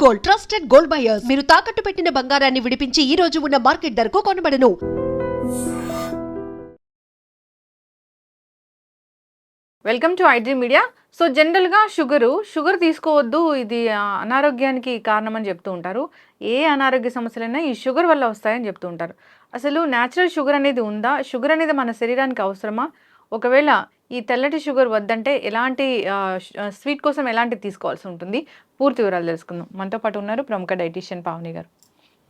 Gold, trusted gold buyers. మీరు తాకట్టు పెట్టిన బంగారాన్ని విడిపించి ఈ రోజు ఉన్న మార్కెట్ ధరకు కొనబడను. Welcome to iDream Media. So జనరల్గా షుగర్ తీసుకోవద్దు, ఇది అనారోగ్యానికి కారణం అని చెప్తూ ఉంటారు. ఏ అనారోగ్య సమస్యలైనా ఈ షుగర్ వల్ల వస్తాయని చెప్తూ ఉంటారు. అసలు న్యాచురల్ షుగర్ అనేది ఉందా? షుగర్ అనేది మన శరీరానికి అవసరమా? ఒకవేళ ఈ తెల్లటి షుగర్ వద్దంటే ఎలాంటి స్వీట్ కోసం ఎలాంటివి తీసుకోవాల్సి ఉంటుంది? పూర్తి వివరాలు తెలుసుకుందాం. మనతో పాటు ఉన్నారు ప్రముఖ డైటీషియన్ పావని గారు.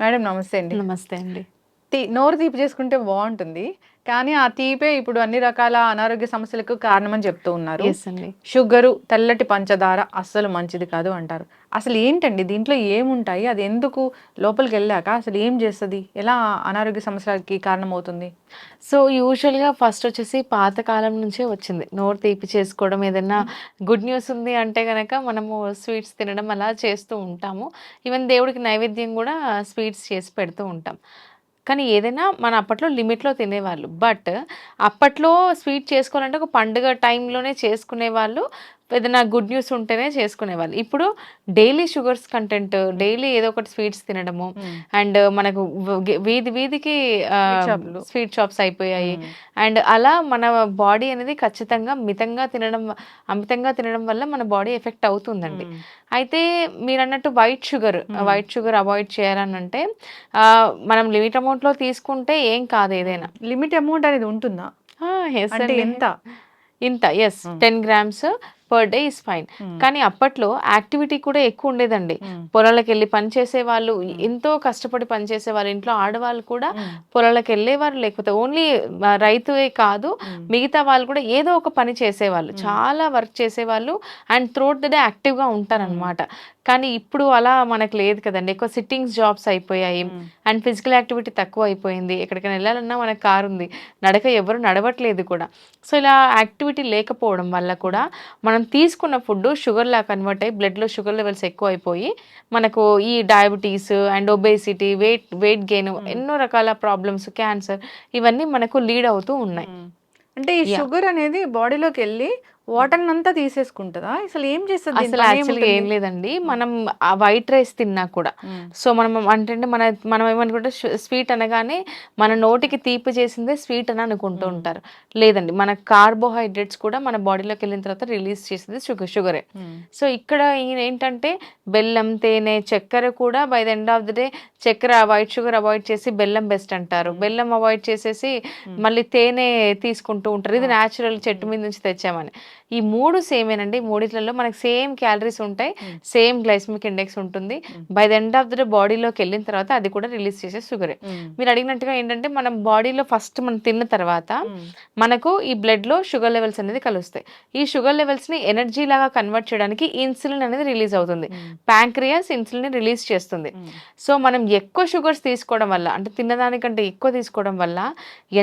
మేడం నమస్తే అండి. నమస్తే అండి. నోరు తీపి చేసుకుంటే బాగుంటుంది, కానీ ఆ తీపే ఇప్పుడు అన్ని రకాల అనారోగ్య సమస్యలకు కారణమని చెప్తూ ఉన్నారు. షుగరు, తెల్లటి పంచదార అస్సలు మంచిది కాదు అంటారు. అసలు ఏంటండి దీంట్లో ఏముంటాయి? అది ఎందుకు లోపలికి వెళ్ళాక అసలు ఏం చేస్తుంది? ఎలా అనారోగ్య సమస్యలకి కారణమవుతుంది? సో యూజువల్గా ఫస్ట్ వచ్చేసి పాతకాలం నుంచే వచ్చింది నోరు తీపి చేసుకోవడం. ఏదైనా గుడ్ న్యూస్ ఉంది అంటే కనుక మనము స్వీట్స్ తినడం అలా చేస్తూ ఉంటాము. ఈవెన్ దేవుడికి నైవేద్యం కూడా స్వీట్స్ చేసి పెడుతూ ఉంటాం. కానీ ఏదైనా మన అప్పట్లో లిమిట్లో తినేవాళ్ళు. బట్ అప్పట్లో స్వీట్ చేసుకోవాలంటే ఒక పండుగ టైంలోనే చేసుకునేవాళ్ళు. ఏదైనా గుడ్ న్యూస్ ఉంటేనే చేసుకునేవాళ్ళు. ఇప్పుడు డైలీ షుగర్స్ కంటెంట్, డైలీ ఏదో ఒకటి స్వీట్స్ తినడము, అండ్ మనకు వీధికి స్వీట్ షాప్స్ అయిపోయాయి. అండ్ అలా మన బాడీ అనేది ఖచ్చితంగా అమితంగా తినడం వల్ల మన బాడీ ఎఫెక్ట్ అవుతుందండి. అయితే మీరు అన్నట్టు వైట్ షుగర్ అవాయిడ్ చేయాలని అంటే మనం లిమిట్ అమౌంట్లో తీసుకుంటే ఏం కాదు. ఏదైనా లిమిట్ అమౌంట్ అనేది ఉంటుందా? ఇంత 10 grams per day is fine. కానీ అప్పట్లో యాక్టివిటీ కూడా ఎక్కువ ఉండేదండి. పొలాలకు వెళ్ళి పనిచేసే వాళ్ళు, ఎంతో కష్టపడి పనిచేసే వాళ్ళు, ఇంట్లో ఆడవాళ్ళు కూడా పొలాలకు వెళ్ళేవారు. లేకపోతే ఓన్లీ రైతువే కాదు, మిగతా వాళ్ళు కూడా ఏదో ఒక పని చేసేవాళ్ళు, చాలా వర్క్ చేసేవాళ్ళు. అండ్ త్రూఅవుట్ ద డే యాక్టివ్గా ఉంటారనమాట. కానీ ఇప్పుడు అలా మనకు లేదు కదండి. ఎక్కువ సిట్టింగ్స్ జాబ్స్ అయిపోయాయి. అండ్ ఫిజికల్ యాక్టివిటీ తక్కువ అయిపోయింది. ఎక్కడికైనా వెళ్ళాలన్నా మనకు కారు ఉంది, నడక ఎవరు నడవట్లేదు కూడా. సో ఇలా యాక్టివిటీ లేకపోవడం వల్ల కూడా మనం తీసుకున్న ఫుడ్ షుగర్లా కన్వర్ట్ అయ్యి బ్లడ్లో షుగర్ లెవెల్స్ ఎక్కువ అయిపోయి మనకు ఈ diabetes and obesity, weight gain, ఎన్నో రకాల ప్రాబ్లమ్స్, క్యాన్సర్, ఇవన్నీ మనకు లీడ్ అవుతూ ఉన్నాయి. అంటే ఈ షుగర్ అనేది బాడీలోకి వెళ్ళి వాటర్ అంతా తీసేసుకుంటుందా? అసలు ఏం చేస్తుంది? అసలు యాక్చువల్గా ఏం లేదండి. మనం ఆ వైట్ రైస్ తిన్నా కూడా, సో మనం అంటే మనం ఏమనుకుంటే స్వీట్ అనగానే మన నోటికి తీపి చేసిందే స్వీట్ అని అనుకుంటూ ఉంటారు. లేదండి, మన కార్బోహైడ్రేట్స్ కూడా మన బాడీలోకి వెళ్ళిన తర్వాత రిలీజ్ చేసేది షుగరే. సో ఇక్కడ ఏంటంటే బెల్లం, తేనె, చక్కెర కూడా by the end of the day white sugar avoid చేసి బెల్లం బెస్ట్ అంటారు. బెల్లం అవాయిడ్ చేసేసి మళ్ళీ తేనె తీసుకుంటూ ఉంటారు. ఇది న్యాచురల్ చెట్టు మీద నుంచి తెచ్చామని. ఈ మూడు సేమేనండి. మూడిట్లలో మనకి సేమ్ క్యాలరీస్ ఉంటాయి, సేమ్ గ్లైసమిక్ ఇండెక్స్ ఉంటుంది. By the end of the day బాడీలోకి వెళ్ళిన తర్వాత అది కూడా రిలీజ్ చేసే షుగరే. మీరు అడిగినట్టుగా ఏంటంటే మనం బాడీలో ఫస్ట్ మనం తిన్న తర్వాత మనకు ఈ బ్లడ్ లో షుగర్ లెవెల్స్ అనేది కలుస్తాయి. ఈ షుగర్ లెవెల్స్ ని ఎనర్జీ లాగా కన్వర్ట్ చేయడానికి ఇన్సులిన్ అనేది రిలీజ్ అవుతుంది. ప్యాంక్రియాస్ ఇన్సులిన్ రిలీజ్ చేస్తుంది. సో మనం ఎక్కువ షుగర్స్ తీసుకోవడం వల్ల, అంటే తిన్నదానికంటే ఎక్కువ తీసుకోవడం వల్ల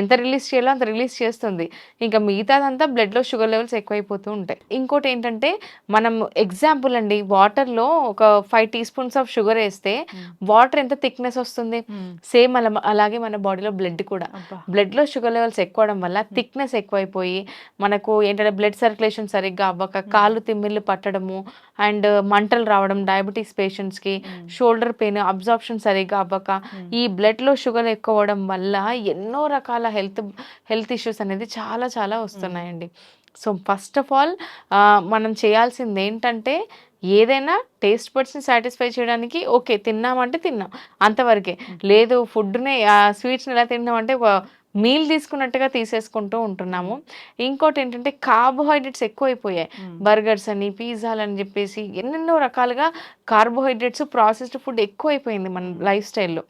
ఎంత రిలీజ్ చేయాలో అంత రిలీజ్ చేస్తుంది. ఇంకా మిగతాదంతా బ్లడ్ లో షుగర్ లెవెల్స్ ఎక్కువైపోతుంది ఉంటాయి. ఇంకోటి ఏంటంటే మనం ఎగ్జాంపుల్ అండి, వాటర్ లో ఒక 5 teaspoons ఆఫ్ షుగర్ వేస్తే వాటర్ ఎంత థిక్నెస్ వస్తుంది? సేమ్ అలాగే మన బాడీలో బ్లడ్ కూడా, బ్లడ్ లో షుగర్ లెవెల్స్ ఎక్కువడం వల్ల థిక్నెస్ ఎక్కువైపోయి మనకు ఏంటంటే బ్లడ్ సర్క్యులేషన్ సరిగ్గా అవ్వక కాళ్ళు తిమ్మిళ్ళు పట్టడము అండ్ మంటలు రావడం, డయాబెటీస్ పేషెంట్స్ కి షోల్డర్ పెయిన్, అబ్జార్ప్షన్ సరిగ్గా అవ్వక ఈ బ్లడ్ లో షుగర్ ఎక్కువ అవడం వల్ల ఎన్నో రకాల హెల్త్ ఇష్యూస్ అనేది చాలా చాలా వస్తున్నాయండి. సో ఫస్ట్ ఆఫ్ ఆల్ మనం చేయాల్సింది ఏంటంటే ఏదైనా టేస్ట్ బడ్స్ని సాటిస్ఫై చేయడానికి ఓకే తిన్నామంటే తిన్నాం అంతవరకే. లేదు ఫుడ్ని స్వీట్స్ని ఎలా తిన్నామంటే ఒక మీల్ తీసుకున్నట్టుగా తీసేసుకుంటూ ఉంటున్నాము. ఇంకోటి ఏంటంటే కార్బోహైడ్రేట్స్ ఎక్కువైపోయాయి. బర్గర్స్ అని, పిజ్జాలు అని చెప్పేసి ఎన్నెన్నో రకాలుగా కార్బోహైడ్రేట్స్, ప్రాసెస్డ్ ఫుడ్ ఎక్కువైపోయింది మన లైఫ్ స్టైల్లో.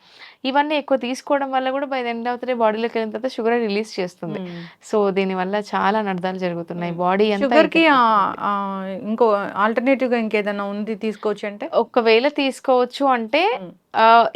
ఇవన్నీ ఎక్కువ తీసుకోవడం వల్ల కూడా by the end of the day బాడీలోకి వెళ్ళిన తర్వాత షుగర్ రిలీజ్ చేస్తుంది. సో దీనివల్ల చాలా నర్థాలు జరుగుతున్నాయి. బాడీ షుగర్కి ఇంకో ఆల్టర్నేటివ్ గా ఇంకేదైనా ఉంది తీసుకోవచ్చు అంటే? ఒకవేళ తీసుకోవచ్చు అంటే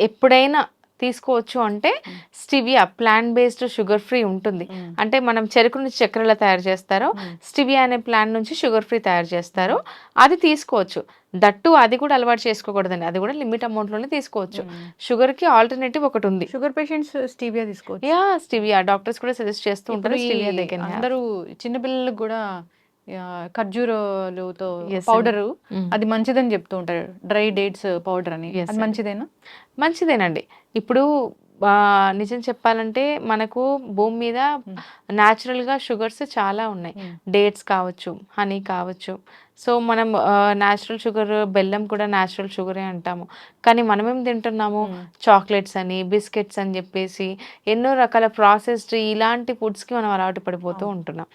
ఎప్పుడైనా తీసుకోవచ్చు అంటే stevia, plant based sugar free ఉంటుంది. అంటే మనం చెరుకు నుంచి చక్కెరలా తయారు చేస్తారో స్టివియా అనే ప్లాంట్ నుంచి షుగర్ ఫ్రీ తయారు చేస్తారు, అది తీసుకోవచ్చు. దట్టు అది కూడా అలవాటు చేసుకోకూడదండి, అది కూడా లిమిట్ అమౌంట్ లోనే తీసుకోవచ్చు. షుగర్ కి ఆల్టర్నేటివ్ ఒకటి ఉంది. షుగర్ పేషెంట్స్ స్టివియా తీసుకోవచ్చు. స్టివియా డాక్టర్స్ కూడా సజెస్ట్ చేస్తూ ఉంటారు. స్టివియా దగ్గర అందరూ చిన్నపిల్లలకు కూడా ఖర్జూరాలతో Yes, పౌడరు Mm. అది మంచిదని చెప్తూ ఉంటారు, డ్రై డేట్స్ పౌడర్ అని. Yes, అది అండి. మంచిదేనా? మంచిదేనండి. ఇప్పుడు నిజం చెప్పాలంటే మనకు భూమి మీద Mm. న్యాచురల్‌గా షుగర్స్ చాలా ఉన్నాయి. Mm. డేట్స్ కావచ్చు, హనీ కావచ్చు. సో, మనం న్యాచురల్ షుగర్, బెల్లం కూడా న్యాచురల్ షుగరే అంటాము. కానీ మనమేం తింటున్నాము? Mm. చాక్లెట్స్ అని, బిస్కెట్స్ అని చెప్పేసి ఎన్నో రకాల ప్రాసెస్డ్ ఇలాంటి ఫుడ్స్‌కి మనం అలవాటు పడిపోతూ అవును. ఉంటున్నాం.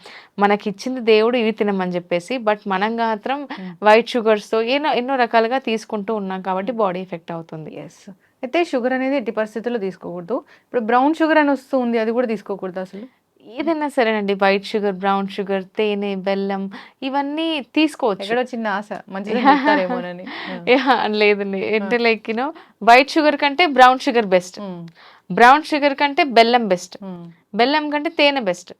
మనకిచ్చింది దేవుడు ఇవి తినమని చెప్పేసి, బట్ మనం మాత్రం Mm. వైట్ షుగర్స్‌తో ఎన్నో రకాలుగా తీసుకుంటూ ఉన్నాం కాబట్టి బాడీ ఎఫెక్ట్ అవుతుంది. ఎస్. అయితే షుగర్ అనేది ఎట్టి పరిస్థితుల్లో తీసుకోకూడదు. ఇప్పుడు బ్రౌన్ షుగర్ అని వస్తుంది, అది కూడా తీసుకోకూడదు అసలు? ఏదైనా సరేనండి. వైట్ షుగర్, బ్రౌన్ షుగర్, తేనె, బెల్లం ఇవన్నీ తీసుకోవచ్చు. ఎక్కడో చిన్న ఆశ మంచిదని చెప్తారేమోనని. యాహ్! లేదండి. అంటే లైక్ వైట్ షుగర్ కంటే brown sugar best. Brown sugar కంటే బెల్లం బెస్ట్. బెల్లం కంటే తేనె బెస్ట్.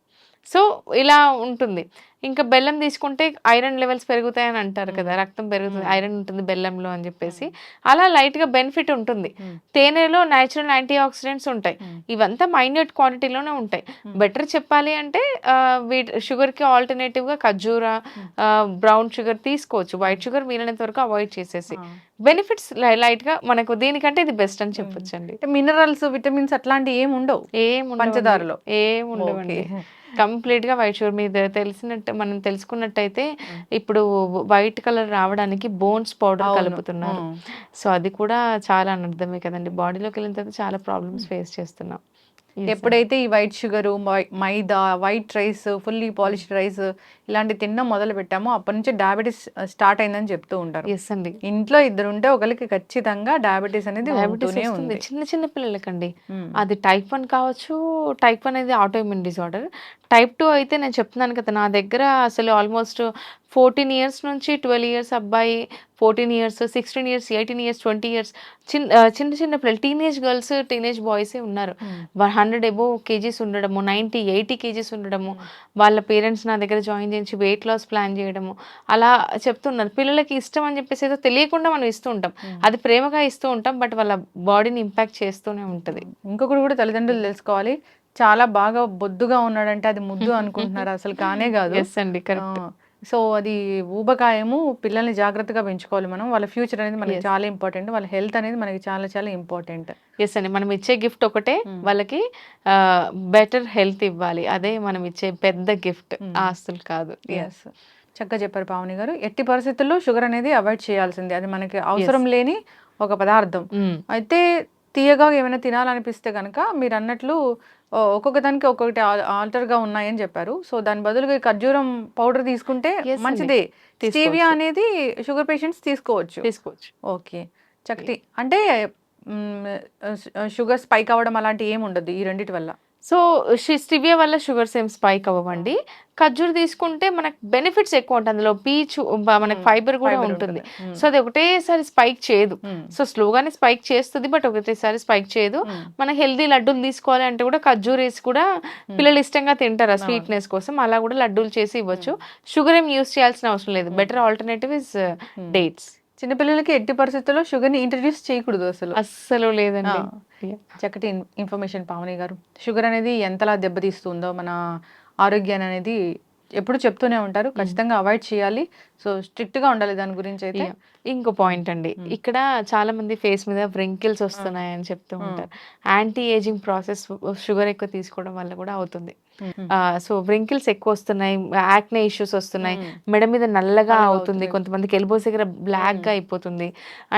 సో, ఇలా ఉంటుంది. ఇంకా బెల్లం తీసుకుంటే ఐరన్ లెవెల్స్ పెరుగుతాయని అంటారు కదా! రక్తం పెరుగుతుంది, ఐరన్ ఉంటుంది బెల్లంలో అని చెప్పేసి. అలా లైట్‌గా బెనిఫిట్ ఉంటుంది. తేనెలో నేచురల్ యాంటీ ఆక్సిడెంట్స్ ఉంటాయి. ఇవంతా మైన్యూట్ క్వాంటిటీలోనే ఉంటాయి. బెటర్ చెప్పాలి అంటే షుగర్‌కి ఆల్టర్‌నేటివ్‌గా ఖర్జూర, బ్రౌన్ షుగర్ తీసుకోవచ్చు. వైట్ షుగర్ వీలైనంత వరకు అవాయిడ్ చేసేసి. బెనిఫిట్స్ లైట్‌గా మనకు దీనికంటే ఇది బెస్ట్ అని చెప్పొచ్చండి. మినరల్స్, విటమిన్స్ అట్లాంటివి ఏమి ఉండవు పంచదారలో. ఏముండవండి. కంప్లీట్‌గా వైట్ షుగర్ మీద మనం తెలుసుకున్నట్టయితే ఇప్పుడు వైట్ కలర్ రావడానికి బోన్స్ పౌడర్ కలుపుతున్నారు. సో, అది కూడా చాలా అనర్థమే కదండీ. బాడీలోకి వెళ్ళిన తర్వాత చాలా ప్రాబ్లమ్స్ ఫేస్ చేస్తున్నాం. ఎప్పుడైతే ఈ వైట్ షుగరు, మైదా, white rice, fully polished rice ఇలాంటి తినడం మొదలు పెట్టామో అప్పటి నుంచి డయాబెటీస్ స్టార్ట్ అయిందని చెప్తూ ఉంటారు. ఎస్ అండి. ఇంట్లో ఇద్దరు ఉంటే ఒకరికి ఖచ్చితంగా డయాబెటీస్ అనేది ఉంటూనే ఉంది. చిన్న పిల్లలకండి. అది టైప్ 1 కావచ్చు. టైప్ 1 అనేది ఆటోఇమ్యూన్ డిజార్డర్. టైప్ 2 అయితే నేను చెప్తున్నాను కదా! నా దగ్గర అసలు ఆల్మోస్ట్ 14 ఇయర్స్ నుంచి 12 ఇయర్స్ అబ్బాయి, 14 ఇయర్స్, 16 ఇయర్స్, 18 ఇయర్స్, 20 ఇయర్స్ చిన్న పిల్లలు, టీనేజ్ గర్ల్స్, టీనేజ్ బాయ్సే ఉన్నారు. 100 అబోవ్ కేజీస్ ఉండడము, 90, 80 కేజీస్ ఉండడము, వాళ్ళ పేరెంట్స్ నా దగ్గర జాయిన్ చేయించి వెయిట్ లాస్ ప్లాన్ చేయడము, అలా చెప్తున్నారు. పిల్లలకి ఇష్టం అని చెప్పేసి ఏదో తెలియకుండా మనం ఇస్తూ ఉంటాం. అది ప్రేమగా ఇస్తూ ఉంటాం. బట్ వాళ్ళ బాడీని ఇంపాక్ట్ చేస్తూనే ఉంటది. ఇంకొకటి కూడా తల్లిదండ్రులు తెలుసుకోవాలి. చాలా బాగా బొద్దుగా ఉన్నాడంటే అది ముద్దు అనుకుంటున్నారు, అసలు కానే కాదు. ఎస్ అండి, కరెక్ట్. సో అది ఊబకాయము. పిల్లల్ని జాగ్రత్తగా పెంచుకోవాలి మనం. వాళ్ళ ఫ్యూచర్ అనేది మనకి చాలా ఇంపార్టెంట్. వాళ్ళ హెల్త్ అనేది మనకి చాలా చాలా ఇంపార్టెంట్. ఎస్ అండి. మనం ఇచ్చే గిఫ్ట్ ఒకటే, వాళ్ళకి బెటర్ హెల్త్ ఇవ్వాలి. అదే మనం ఇచ్చే పెద్ద గిఫ్ట్, ఆస్తులు కాదు. ఎస్, చక్కగా చెప్పారు పావని గారు. ఎట్టి పరిస్థితుల్లో షుగర్ అనేది అవాయిడ్ చేయాల్సిందే. అది మనకి అవసరం లేని ఒక పదార్థం. అయితే తీయగా ఏమైనా తినాలనిపిస్తే కనుక మీరు అన్నట్లు ఒక్కొక్క దానికి ఒక్కొక్కటి ఆల్టర్గా ఉన్నాయని చెప్పారు. సో దాని బదులుగా ఖర్జూరం పౌడర్ తీసుకుంటే మంచిదే. స్టీవియా అనేది షుగర్ పేషెంట్స్ తీసుకోవచ్చు. ఓకే, చక్కటి. అంటే షుగర్ స్పైక్ అవ్వడం అలాంటి ఏమి ఉండదు ఈ రెండిటి వల్ల. సో స్టివియా వల్ల షుగర్స్ ఏం స్పైక్ అవ్వండి. ఖర్జూరు తీసుకుంటే మనకు బెనిఫిట్స్ ఎక్కువ ఉంటాయి. అందులో పీచు, మనకు ఫైబర్ కూడా ఉంటుంది. సో అది ఒకటేసారి స్పైక్ చేయదు. సో స్లోగానే స్పైక్ చేస్తుంది, బట్ ఒకటేసారి స్పైక్ చేయదు. మన హెల్దీ లడ్డూలు తీసుకోవాలి అంటే కూడా ఖర్జూరు వేసి కూడా పిల్లలు ఇష్టంగా తింటారు స్వీట్నెస్ కోసం. అలా కూడా లడ్డూలు చేసి ఇవ్వచ్చు. షుగర్ ఏం యూస్ చేయాల్సిన అవసరం లేదు. Better alternative is dates. చిన్నపిల్లలకి ఎట్టి పరిస్థితుల్లో షుగర్ని ఇంట్రడ్యూస్ చేయకూడదు అస్సలు లేదండి. చక్కటి ఇన్ఫర్మేషన్ పావని గారు. షుగర్ అనేది ఎంతలా దెబ్బతీస్తుందో మన ఆరోగ్యాన్ని అనేది ఎప్పుడు చెప్తూనే ఉంటారు. ఖచ్చితంగా అవాయిడ్ చేయాలి. సో స్ట్రిక్ట్ గా ఉండాలి దాని గురించి. అయితే ఇంకో పాయింట్ అండి, ఇక్కడ చాలా మంది ఫేస్ మీద వ్రింకిల్స్ వస్తున్నాయని చెప్తూ ఉంటారు. యాంటీ ఏజింగ్ ప్రాసెస్ షుగర్ ఎక్కువ తీసుకోవడం వల్ల కూడా అవుతుంది. సో వ్రింకిల్స్ ఎక్కువ వస్తున్నాయి, యాక్నే ఇష్యూస్ వస్తున్నాయి, మెడ మీద నల్లగా అవుతుంది, కొంతమందికి ఎల్బోస్ దగ్గర బ్లాక్ గా అయిపోతుంది.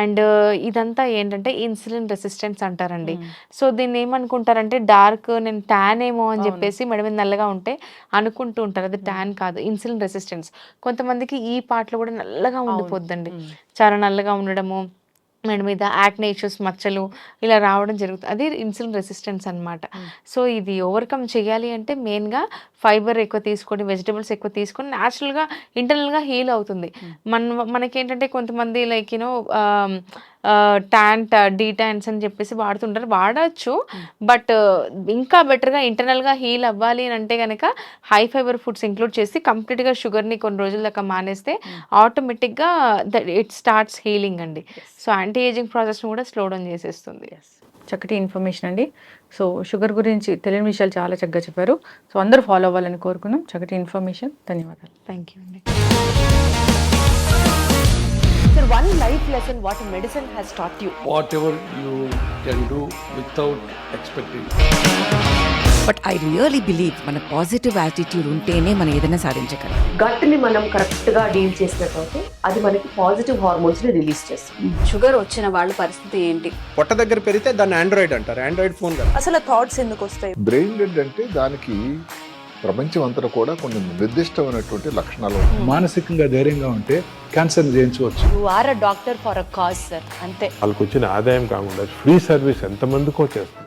అండ్ ఇదంతా ఏంటంటే ఇన్సులిన్ రెసిస్టెన్స్ అంటారండి. సో దీన్ని ఏమనుకుంటారంటే డార్క్, నేను ట్యాన్ ఏమో అని చెప్పేసి మెడ మీద నల్లగా ఉంటే అనుకుంటూ ఉంటారు. అది ట్యాన్ కాదు, ఇన్సులిన్ రెసిస్టెన్స్. కొంతమందికి ఈ పార్ట్లో కూడా నల్లగా ఉండిపోద్దండి. చాలా నల్లగా ఉండడము, మెడ మీద యాక్నే ఇష్యూస్, మచ్చలు ఇలా రావడం జరుగుతుంది. అది ఇన్సులిన్ రెసిస్టెన్స్ అనమాట. సో ఇది ఓవర్కమ్ చేయాలి అంటే మెయిన్గా ఫైబర్ ఎక్కువ తీసుకొని, వెజిటబుల్స్ ఎక్కువ తీసుకొని న్యాచురల్గా ఇంటర్నల్గా హీల్ అవుతుంది. మనకేంటంటే కొంతమంది లైక్ డీటాన్స్ అని చెప్పేసి వాడుతుంటారు, వాడచ్చు. బట్ ఇంకా బెటర్గా ఇంటర్నల్గా హీల్ అవ్వాలి అని అంటే కనుక హై ఫైబర్ ఫుడ్స్ ఇంక్లూడ్ చేసి కంప్లీట్గా షుగర్ని కొన్ని రోజుల దాకా మానేస్తే ఆటోమేటిక్గా ఇట్ స్టార్ట్స్ హీలింగ్ అండి. సో యాంటీ ఏజింగ్ ప్రాసెస్ని కూడా స్లో డౌన్ చేసేస్తుంది. చక్కటి ఇన్ఫర్మేషన్ అండి. సో షుగర్ గురించి తెలియని విషయాలు చాలా చక్కగా చెప్పారు. సో అందరూ ఫాలో అవ్వాలని కోరుకున్నాం. చక్కటి ఇన్ఫర్మేషన్. ధన్యవాదాలు. థ్యాంక్ యూ అండి. Sir, one life lesson what medicine has taught you. whatever you can do without expecting. But I really believe మన పాజిటివ్ యాటిట్యూడ్ ఉంటేనే మనం ఏదైనా సాధించగలం. గట్ని మనం కరెక్ట్గా డీల్ చేసినట్లయితే అది మనకి పాజిటివ్ హార్మోన్స్ని రిలీజ్ చేస్తుంది. షుగర్ వచ్చిన వాళ్ళ పరిస్థితి ఏంటి? పొట్ట దగ్గర పెరిగితే దాన్ని ఆండ్రాయిడ్ అంటారు. ఆండ్రాయిడ్ ఫోన్ కదా. అసలు థాట్స్ ఎందుకు వస్తాయి? బ్రెయిన్ డెడ్ అంటే దానికి ప్రపంచం అంతా కూడా కొన్ని నిర్దిష్టమైనటువంటి లక్షణాలు ఉంటాయి. మానసికంగా ధైర్యంగా ఉంటే క్యాన్సర్ జయించవచ్చు. You are a doctor for a cause sir, అంతే. వాళ్ళకి వచ్చిన ఆదాయం కాకుండా ఫ్రీ సర్వీస్ ఎంతమందికో చేస్తారు.